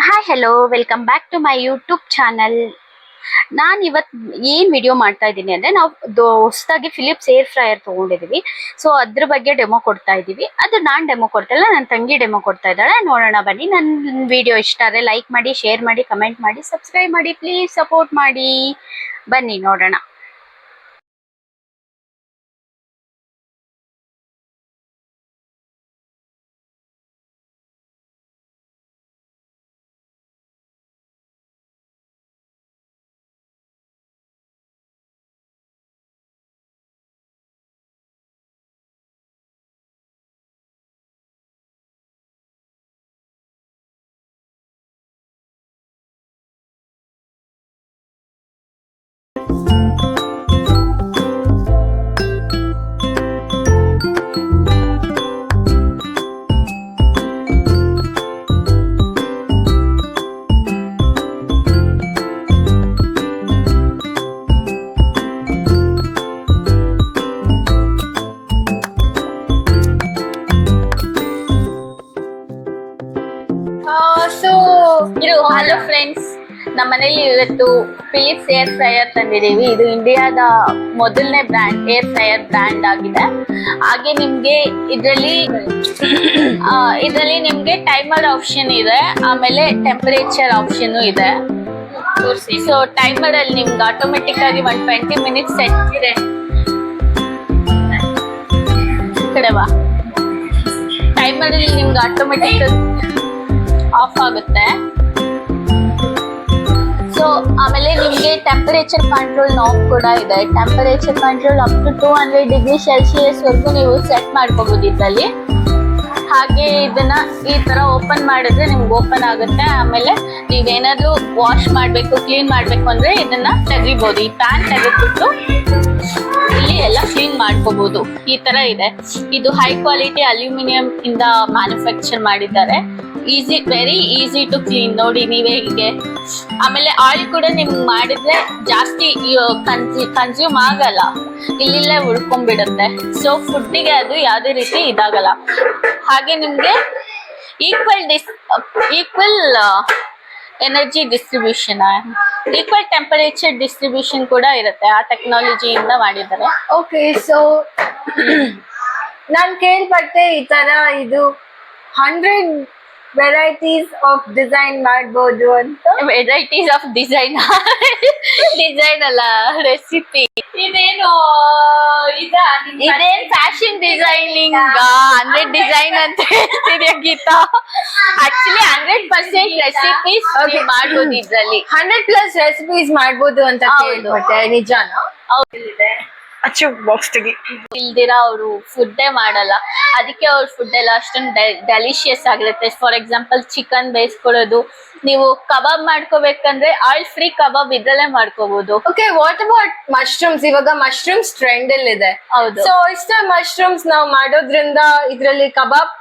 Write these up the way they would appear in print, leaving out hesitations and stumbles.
Hi hello welcome back to my YouTube channel. ನಾನು ಇವತ್ತು ಏನು ವಿಡಿಯೋ ಮಾಡ್ತಾ ಇದ್ದೀನಿ ಅಂದರೆ ನಾವು ಹೊಸದಾಗಿ ಫಿಲಿಪ್ಸ್ ಏರ್ ಫ್ರೈಯರ್ ತೊಗೊಂಡಿದ್ದೀವಿ. ಸೊ ಅದ್ರ ಬಗ್ಗೆ ಡೆಮೋ ಕೊಡ್ತಾ ಇದ್ದೀವಿ. ಅದು ನಾನು ಡೆಮೋ ಕೊಡ್ತಾ ಇಲ್ಲ, ನನ್ನ ತಂಗಿ ಡೆಮೋ ಕೊಡ್ತಾ ಇದ್ದಾಳೆ. ನೋಡೋಣ ಬನ್ನಿ. ನನ್ನ ವಿಡಿಯೋ ಇಷ್ಟ ಆದರೆ ಲೈಕ್ ಮಾಡಿ, ಶೇರ್ ಮಾಡಿ, ಕಮೆಂಟ್ ಮಾಡಿ, ಸಬ್ಸ್ಕ್ರೈಬ್ ಮಾಡಿ, ಪ್ಲೀಸ್ ಸಪೋರ್ಟ್ ಮಾಡಿ. ಬನ್ನಿ ನೋಡೋಣ. ಹಲೋ ಫ್ರೆಂಡ್ಸ್, ನಮ್ಮ ಮನೇಲಿ ಇವತ್ತು ಫಿಲಿಪ್ಸ್ ಏರ್ ಫ್ರೈಯರ್ ತಂದಿದ್ದೀವಿ. ಇದು ಇಂಡಿಯಾದ ಮೊದಲನೇ ಬ್ರ್ಯಾಂಡ್, ಏರ್ ಫ್ರೈಯರ್ ಬ್ರ್ಯಾಂಡ್ ಆಗಿದೆ. ಹಾಗೆ ನಿಮ್ಗೆ ಇದರಲ್ಲಿ ನಿಮ್ಗೆ ಟೈಮರ್ ಆಪ್ಷನ್ ಇದೆ, ಆಮೇಲೆ ಟೆಂಪರೇಚರ್ ಆಪ್ಷನ್ ಇದೆ. ಸೊ ಟೈಮರ್ ಅಲ್ಲಿ ನಿಮ್ಗೆ ಆಟೋಮೆಟಿಕ್ ಆಗಿ 120 ಮಿನಿಟ್ಸ್ ಸೆಟ್ ಇದೆ. ಕಡೆವಾ ಟೈಮರ್ ಅಲ್ಲಿ ನಿಮ್ಗೆ ಆಟೋಮೆಟಿಕ್ ಆಫ್ ಆಗುತ್ತೆ. ಸೊ ಆಮೇಲೆ ನಿಮಗೆ ಟೆಂಪರೇಚರ್ ಕಂಟ್ರೋಲ್ ನಾಬ್ ಕೂಡ ಇದೆ. Temperature control up to 200 degree Celsius ವರೆಗೂ ನೀವು ಸೆಟ್ ಮಾಡ್ಕೋಬಹುದು ಇದರಲ್ಲಿ. ಹಾಗೆ ಇದನ್ನ ಈ ತರ ಓಪನ್ ಮಾಡಿದ್ರೆ ನಿಮ್ಗೆ ಓಪನ್ ಆಗುತ್ತೆ. ಆಮೇಲೆ ನೀವೇನಾದ್ರೂ ವಾಶ್ ಮಾಡಬೇಕು, ಕ್ಲೀನ್ ಮಾಡಬೇಕು ಅಂದ್ರೆ ಇದನ್ನ ತೆಗಿಬಹುದು. ಈ ಪ್ಯಾನ್ ತೆಗೆದ್ಬಿಟ್ಟು ಇಲ್ಲಿ ಎಲ್ಲ ಕ್ಲೀನ್ ಮಾಡ್ಕೋಬಹುದು. ಈ ತರ ಇದೆ. ಇದು ಹೈ ಕ್ವಾಲಿಟಿ ಅಲ್ಯೂಮಿನಿಯಂ ಇಂದ ಮ್ಯಾನುಫ್ಯಾಕ್ಚರ್ ಮಾಡಿದ್ದಾರೆ. Very easy to clean. ನೋಡಿ ನೀವೇ ಹೀಗೆ. ಆಮೇಲೆ ಆಯಿಲ್ ಕೂಡ ನಿಮ್ಗೆ ಮಾಡಿದ್ರೆ ಜಾಸ್ತಿ ಕನ್ಸ್ಯೂಮ್ ಆಗಲ್ಲ, ಇಲ್ಲಿಲ್ಲೇ ಉಳ್ಕೊಂಡ್ಬಿಡುತ್ತೆ. ಸೊ ಫುಡ್ಡಿಗೆ ಅದು ಯಾವುದೇ ರೀತಿ ಇದಾಗಲ್ಲ. ಹಾಗೆ ನಿಮ್ಗೆ equal energy distribution, equal temperature distribution ಕೂಡ ಇರುತ್ತೆ. ಆ ಟೆಕ್ನಾಲಜಿಯಿಂದ ಮಾಡಿದ್ದಾರೆ. ಓಕೆ, ಸೊ ನಾನು ಕೇಳ್ಪಟ್ಟೆ ಈ ತರ ಇದು 100 ವೆರೈಟೀಸ್ ಆಫ್ ಡಿಸೈನ್ ಮಾಡ್ಬೋದು ಅಂತ. ವೆರೈಟೀಸ್ ಆಫ್ ಡಿಸೈನ್ ಅಲ್ಲ, ರೆಸಿಪಿ. ಇದೇನು ಇದೇನ್ ಫ್ಯಾಷನ್ ಡಿಸೈನಿಂಗ್ 100 ಡಿಸೈನ್ ಅಂತ ಹೇಳ್ತಿದ್ಯಾ ಗೀತಾ? ಆಕ್ಚುಲಿ 100% ರೆಸಿಪೀಸ್ ಮಾಡ್ಬೋದು ಇದ್ರಲ್ಲಿ. 100+ ರೆಸಿಪೀಸ್ ಮಾಡ್ಬೋದು ಅಂತ ಕೇಳ್ಪಟ್ಟೆ, ನಿಜಾನಾ? ಹೌದಿದೆ. ಅಚ್ಚು ಬಾಕ್ಸ್ ತೆಗಿ. ಇಲ್ದಿರ ಅವರು ಫುಡ್ಡೇ ಮಾಡಲ್ಲ, ಅದಕ್ಕೆ ಅವ್ರ ಫುಡ್ ಎಲ್ಲ ಅಷ್ಟೊಂದು ಡೆಲಿಷಿಯಸ್ ಆಗಿರುತ್ತೆ. ಫಾರ್ ಎಕ್ಸಾಂಪಲ್ ಚಿಕನ್ ಬೇಯಿಸ್ಕೊಳ್ಳೋದು, ನೀವು ಕಬಾಬ್ ಮಾಡ್ಕೋಬೇಕಂದ್ರೆ ಆಯಿಲ್ ಫ್ರೀ ಕಬಾಬ್ ಇದ್ರಲ್ಲೇ ಮಾಡ್ಕೋಬಹುದು. Okay, what about mushrooms? ಇವಾಗ ಮಶ್ರೂಮ್ಸ್ ಟ್ರೆಂಡ್ ಅಲ್ಲಿ ಇದೆ. ಹೌದು. ಸೊ ಇಷ್ಟ ಮಶ್ರೂಮ್ಸ್ ನಾವು ಮಾಡೋದ್ರಿಂದ ಇದ್ರಲ್ಲಿ ಕಬಾಬ್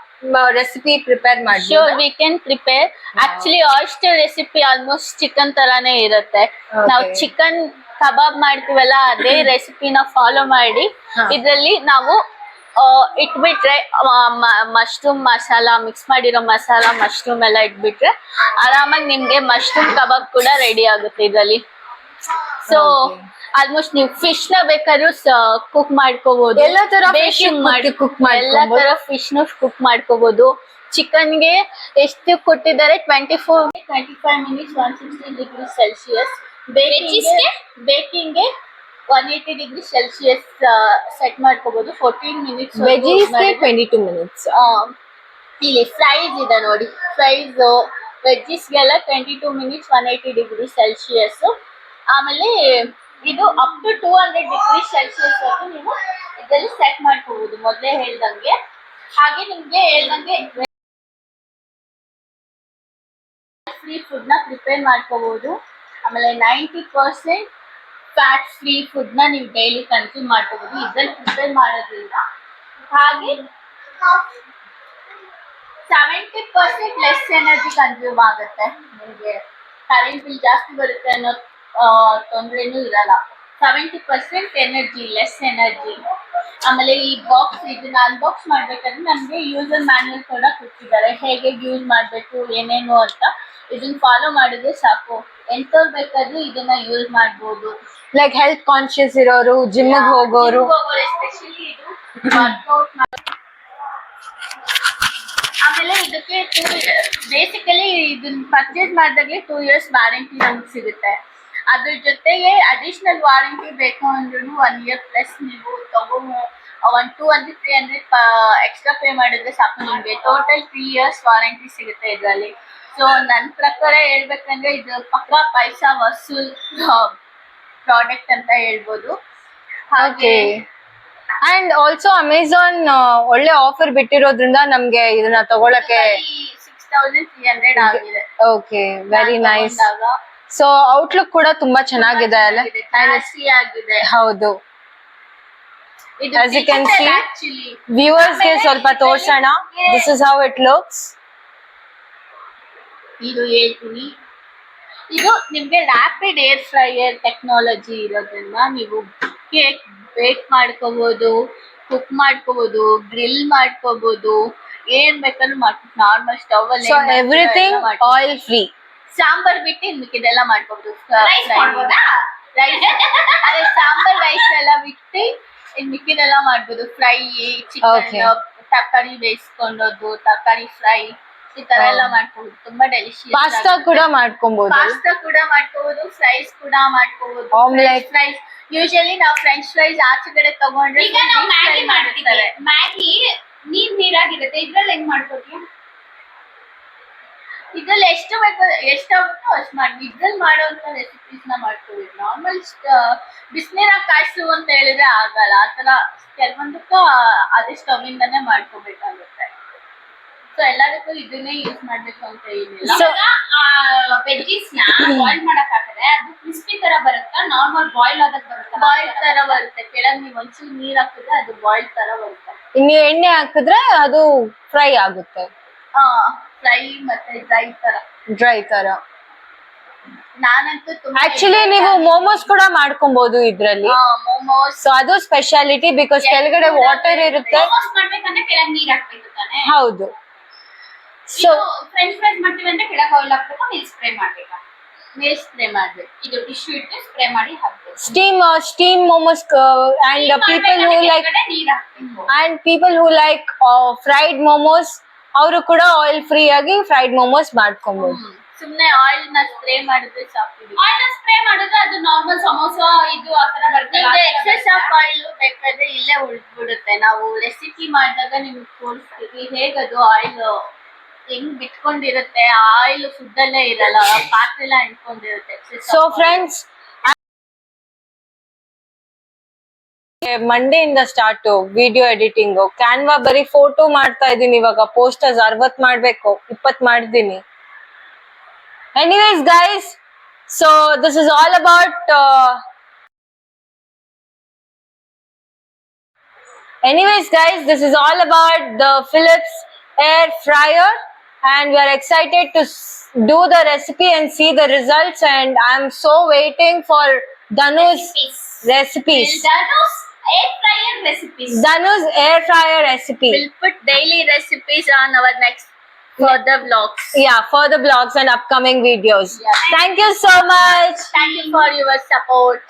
ರೆಸಿಪಿ ಪ್ರಿಪೇರ್ ಮಾಡಿ. Sure, we can prepare. Actually oyster recipe almost chicken ತರಾನೇ ಇರುತ್ತೆ. ನಾವು ಚಿಕನ್ ಕಬಾಬ್ ಮಾಡ್ತೀವಲ್ಲ, ಅದೇ ರೆಸಿಪಿನ ಫಾಲೋ ಮಾಡಿ ಇದ್ರಲ್ಲಿ ನಾವು ಇಟ್ಬಿಟ್ರೆ ಮಶ್ರೂಮ್ ಮಸಾಲ, ಮಿಕ್ಸ್ ಮಾಡಿರೋ ಮಸಾಲ, ಮಶ್ರೂಮ್ ಎಲ್ಲ ಇಟ್ಬಿಟ್ರೆ ಆರಾಮಾಗಿ ನಿಮ್ಗೆ ಮಶ್ರೂಮ್ ಕಬಾಬ್ ಕೂಡ ರೆಡಿ ಆಗುತ್ತೆ ಇದರಲ್ಲಿ. ಸೊ ಆಲ್ಮೋಸ್ಟ್ ನೀವು ಫಿಶ್ ನ ಬೇಕಾದ್ರೂ ಕುಕ್ ಮಾಡ್ಕೋಬಹುದು. ಎಲ್ಲ ತರ ಫಿಶ್ ನ ಕುಕ್ ಮಾಡ್ಕೋಬಹುದು. ಚಿಕನ್ಗೆ ಎಷ್ಟು ಕೊಟ್ಟಿದ್ದಾರೆ? 25 ಮಿನಿಟ್ಸ್ 160 ಡಿಗ್ರಿ ಸೆಲ್ಸಿಯಸ್. ಬೇಕಿಂಗ್ಗೆ 180 ಡಿಗ್ರಿ ಸೆಲ್ಸಿಯಸ್ ಸೆಟ್ ಮಾಡ್ಕೋಬಹುದು. 14 ಮಿನಿಟ್ಸ್. ವೆಜ್ಜಿಸ್ಗೆ 22 ಮಿನಿಟ್ಸ್. ಇಲ್ಲಿ ಫ್ರೈಸ್ ಇದೆ ನೋಡಿ, ಫ್ರೈಸ್ ವೆಜ್ಜಿಸ್ಗೆಲ್ಲ 22 ಮಿನಿಟ್ಸ್ 180 ಡಿಗ್ರಿ ಸೆಲ್ಸಿಯಸ್. ಆಮೇಲೆ ಇದು ಅಪ್ ಟು 200 ಡಿಗ್ರಿ ಸೆಲ್ಸಿಯಸ್ ವರೆಗೂ ನೀವು ಇದರಲ್ಲಿ ಸೆಟ್ ಮಾಡ್ಕೋಬಹುದು, ಮೊದಲೇ ಹೇಳ್ದಂಗೆ. ಹಾಗೆ ನಿಮ್ಗೆ ಹೇಳ್ದಂಗೆ ಫ್ರೀ ಫುಡ್ ನ ಪ್ರಿಪೇರ್ ಮಾಡ್ಕೋಬಹುದು. ಆಮೇಲೆ 90% ಫ್ಯಾಟ್ ಫ್ರೀ ಫುಡ್ ನ ನೀವು ಡೈಲಿ ಕನ್ಸ್ಯೂಮ್ ಮಾಡ್ಕೋಬಹುದು ಇದ್ರಲ್ಲಿ ಪ್ರಿಪೇರ್ ಮಾಡೋದ್ರಿಂದ. ಹಾಗೆ 70% ಲೆಸ್ ಎನರ್ಜಿ ಕನ್ಸ್ಯೂಮ್ ಆಗುತ್ತೆ. ನಿಮಗೆ ಕರೆಂಟ್ ಬಿಲ್ ಜಾಸ್ತಿ ಬರುತ್ತೆ ಅನ್ನೋ ತೊಂದರೆನೂ ಇರಲ್ಲ. 70% ಎನರ್ಜಿ, ಲೆಸ್ ಎನರ್ಜಿ. ಆಮೇಲೆ ಈ ಬಾಕ್ಸ್ ಇದನ್ನ ಅನ್ಬಾಕ್ಸ್ ಮಾಡ್ಬೇಕಂದ್ರೆ ನಮಗೆ ಯೂಸರ್ ಮ್ಯಾನ್ಯಲ್ ಕೂಡ ಕೊಟ್ಟಿದ್ದಾರೆ, ಹೇಗೆ ಯೂಸ್ ಮಾಡಬೇಕು ಏನೇನು ಅಂತ. ಇದನ್ನ ಫಾಲೋ ಮಾಡಿದ್ರೆ ಸಾಕು, ಎಂತವ್ರು ಬೇಕಾದ್ರೂ ಇದನ್ನ ಯೂಸ್ ಮಾಡ್ಬೋದು. ಲೈಕ್ ಹೆಲ್ತ್ ಕಾನ್ಶಿಯಸ್ ಇರೋರು, ಜಿಮ್ ಹೋಗೋರು. ಎಸ್ಪೆಷಲಿ ಇದು ವರ್ಕೌಟ್ ಆಮೇಲೆ ಇದಕ್ಕೆ ಬೇಸಿಕಲಿ ಇದನ್ನ ಪರ್ಚೇಸ್ ಮಾಡಿದಾಗಲೇ 2 years ವ್ಯಾರಂಟಿ ನಮ್ಗೆ ಸಿಗುತ್ತೆ. ಅದ್ರ ಜೊತೆಗೆ ಅಡಿಷನಲ್ ವಾರಂಟಿ ಬೇಕು ಅಂದ್ರೂ 1 year ಪ್ಲಸ್ ನೀವು ತಗೊಂಡು 200-300 ಎಕ್ಸ್ಟ್ರಾ ಪೇ ಮಾಡಿದ್ರೆ ಸಾಕು, ನಿಮಗೆ ಟೋಟಲ್ 3 years ವಾರಂಟಿ ಸಿಗುತ್ತೆ ಇದರಲ್ಲಿ. ಸೊ ನನ್ನ ಪ್ರಕಾರ ಹೇಳ್ಬೇಕಂದ್ರೆ ಇದು ಪಕ್ಕಾ ಪೈಸಾ ವಸೂಲ್ ಪ್ರಾಡಕ್ಟ್ ಅಂತ ಹೇಳ್ಬೋದು. ಹಾಗೆ ಅಂಡ್ ಆಲ್ಸೋ ಅಮೆಝಾನ್ ಒಳ್ಳೆ ಆಫರ್ ಬಿಟ್ಟಿರೋದ್ರಿಂದ ನಮ್ಗೆ ಇದನ್ನ ತಗೊಳಕ್ಕೆ 6300 ಆಗಿದೆ. Okay, very nice. So outlook ಕೂಡ ತುಂಬಾ ಚೆನ್ನಾಗಿದೆ ಅಲ್ಲ, ಕ್ಲಾಸಿ ಆಗಿದೆ. ಹೌದು. ಇದು As you can see, actually viewers ಗೆ ಸ್ವಲ್ಪ ತೋರ್ಸೋಣ. This is how it looks. ಇದು ಹೇಳ್ತೀನಿ, ಇದು ನಿಮ್ಗೆ ರ್ಯಾಪಿಡ್ ಏರ್ ಫ್ರೈಯರ್ ಟೆಕ್ನಾಲಜಿ ಇರೋದ್ರಿಂದ ನೀವು ಕೇಕ್ ಬೇಕ್ ಮಾಡ್ಕೋಬಹುದು, ಕುಕ್ ಮಾಡ್ಕೋಬಹುದು, ಗ್ರಿಲ್ ಮಾಡ್ಕೋಬಹುದು, ಏನ್ ಬೇಕಾದ್ರೂ ಮಾಡ್ಕೋಬಹುದು. ನಾರ್ಮಲ್ ಸ್ಟವ್ ಅಲ್ಲಿ So everything oil free. Sambar ಬಿಟ್ಟು ಇದೆಲ್ಲ ಮಾಡ್ಕೋಬಹುದು. ಅದೇ ಸಾಂಬಾರ್ ರೈಸ್ ಎಲ್ಲ ಬಿಟ್ಟು ಇನ್ ಮಿಕ್ಕಿದೆಲ್ಲ ಮಾಡ್ಬೋದು. ಫ್ರೈ, ಚಿಕನ್, ತರಕಾರಿ ಬೇಯಿಸ್ಕೊಂಡೋದು, ತರಕಾರಿ ಫ್ರೈ, ಈ ತರ ಎಲ್ಲ ಮಾಡ್ಕೋಬಹುದು. ತುಂಬಾ ಡೆಲಿಷಿಯಸ್. ಪಾಸ್ತಾ ಕೂಡ ಮಾಡ್ಕೊಬಹುದು. ಪಾಸ್ತಾ ಕೂಡ ಮಾಡ್ಕೋಬಹುದು, ಫ್ರೈಸ್ ಕೂಡ ಮಾಡ್ಕೋಬಹುದು. ಆಮ್ಲೆಟ್. ಫ್ರೈಸ್ ಯೂಶಲಿ ನಾವು ಫ್ರೆಂಚ್ ಫ್ರೈಸ್ ಆಚೆಗಡೆ ತಗೊಂಡ್ರೆ ಈಗ ನಾವು ಮ್ಯಾಗಿ ಮಾಡ್ತೀವಿ. ಮ್ಯಾಗಿ ನೀರಾಗಿರುತ್ತೆ, ಇದ್ರಲ್ಲಿ ಹೆಂಗ್ ಮಾಡ್ಕೊತೀವಿ? ಇದ್ರಲ್ಲಿ ಎಷ್ಟಾಗುತ್ತೋ ಅಷ್ಟು ಮಾಡಿ. ಇದ್ರಲ್ಲಿ ಮಾಡೋಂಥ ರೆಸಿಪೀಸ್ ನ ಮಾಡ್ಕೋಬೇಕು. ನಾರ್ಮಲ್ ಬಿಸಿನೀರಾಗ ಕಾಯಿಸು ಅಂತ ಹೇಳಿದ್ರೆ ಆಗಲ್ಲ. ಆತರ ಕೆಲವೊಂದಕ್ಕೂ ಅದೇ ಸ್ಟವ್ ಇಂದಾನೆ ಮಾಡ್ಕೋಬೇಕಾಗುತ್ತೆ. ಸೊ ಎಲ್ಲದಕ್ಕೂ ಇದನ್ನೇ ಯೂಸ್ ಮಾಡ್ಬೇಕು ಅಂತ ಏನಿಲ್ಲ. ವೆಜ್ಜೀಸ್ ನ ಬಾಯ್ಲ್ ಮಾಡಕ್ ಹಾಕಿದ್ರೆ ಅದು ಕ್ರಿಸ್ಪಿ ತರ ಬರುತ್ತಾ, ನಾರ್ಮಲ್ ಬಾಯ್ಲ್ ಆದಾಗ ಬರುತ್ತಾ? ಬಾಯ್ಲ್ ತರ ಬರುತ್ತೆ. ಕೆಳಗ್ ನೀವು ಒಂಚೂರು ನೀರ್ ಹಾಕಿದ್ರೆ ಅದು ಬಾಯ್ಲ್ ತರ ಬರುತ್ತೆ. ಇನ್ನು ಎಣ್ಣೆ ಹಾಕಿದ್ರೆ ಅದು ಫ್ರೈ ಆಗುತ್ತೆ. ಫ್ರೈ ಮತ್ತೆ ಡ್ರೈ ತರ. ನಾನಂತೂ ತುಂಬಾ ಆಕ್ಚುಲಿ ನೀವು ಮೋಮೋಸ್ ಕೂಡ ಮಾಡ್ಕೊಬಹುದು ಇದ್ರಲ್ಲಿ. ಮೋಮೋಸ್. ಸೊ ಅದು ಸ್ಪೆಷಾಲಿಟಿ, ಬಿಕಾಸ್ ಕೆಳಗಡೆ ವಾಟರ್ ಇರುತ್ತೆ. ಮೋಮೋಸ್ ಮಾಡ್ಬೇಕಂದ್ರೆ ಕೆಳಗ್ ನೀರ್ ಹಾಕ್ಬೇಕು ತಾನೆ? ಹೌದು. ಸೊ ಫ್ರೆಂಚ್ ಫ್ರೈಸ್ ಮಾಡ್ತೀವಿ ಅಂದ್ರೆ ಕೆಳಗ್ ಆಯಿಲ್ ಹಾಕ್ಬೇಕು, ನೀರ್ ಸ್ಪ್ರೇ ಮಾಡ್ಬೇಕಾ? ನೀರ್ ಸ್ಪ್ರೇ ಮಾಡ್ಬೇಕು. ಇದು ಟಿಶ್ಯೂ ಇಟ್ಟು ಸ್ಪ್ರೇ ಮಾಡಿ ಹಾಕ್ಬೇಕು. Steam momos and people who like ನೀರ್ ಹಾಕ್ಬೇಕು. and people who like fried momos, ಅವರು ಕೂಡ ಆಯಿಲ್ ಫ್ರೀ ಆಗಿ ಫ್ರೈಡ್ ಮೊಮೋಸ್ ಮಾಡ್ಕೊಬಹುದು. ಸುಮ್ನೆ ಆಯಿಲ್ ನ ಸ್ಪ್ರೇ ಮಾಡಿದ್ರೆ ಸಾಕು. ಆಯಿಲ್ ಸ್ಪ್ರೇ ಮಾಡಿದ್ರೆ ಅದು ನಾರ್ಮಲ್ ಸಮೋಸಾ ಇದು ಆತರ ಬರ್ತದೆ. ಎಕ್ಸೆಸ್ ಆಫ್ ಆಯಿಲ್ ಬೇಕಾದ್ರೆ ಇಲ್ಲೇ ಉಳಿದ್ಬಿಡುತ್ತೆ. ನಾವು ರೆಸಿಪಿ ಮಾಡಿದಾಗ ನಿಮ್ಗೆ ತೋರಿಸ್ತೀವಿ ಹೇಗದು ಆಯಿಲ್ ಹೆಂಗ್ ಬಿಟ್ಕೊಂಡಿರುತ್ತೆ. ಆಯಿಲ್ ಫುಡ್ ಅಲ್ಲೇ ಇರಲ್ಲ, ಪಾತ್ರೆ ಎಲ್ಲ ಅಂಟ್ಕೊಂಡಿರುತ್ತೆ. ಸೊ ಫ್ರೆಂಡ್ಸ್, ಮಂಡೆಯಿಂದ ಸ್ಟಾರ್ಟ್ ವಿಡಿಯೋ ಎಡಿಟಿಂಗ್. ಕ್ಯಾನ್ವಾ ಬರೀ ಫೋಟೋ ಮಾಡ್ತಾ ಇದೀನಿ ಇವಾಗ. ಪೋಸ್ಟರ್ಸ್ 60 ಮಾಡ್ಬೇಕು, 20 ಮಾಡಿದೀನಿ. Anyways guys, so this is all about the Philips air fryer, and we are excited to do the recipe and see the results, and I'm so waiting for Dhanu's recipes. Dhanu's air fryer recipe. We'll put daily recipes on our next further vlogs. Yeah, for the vlogs and upcoming videos. Yeah. Thank you so much. Thank you for your support.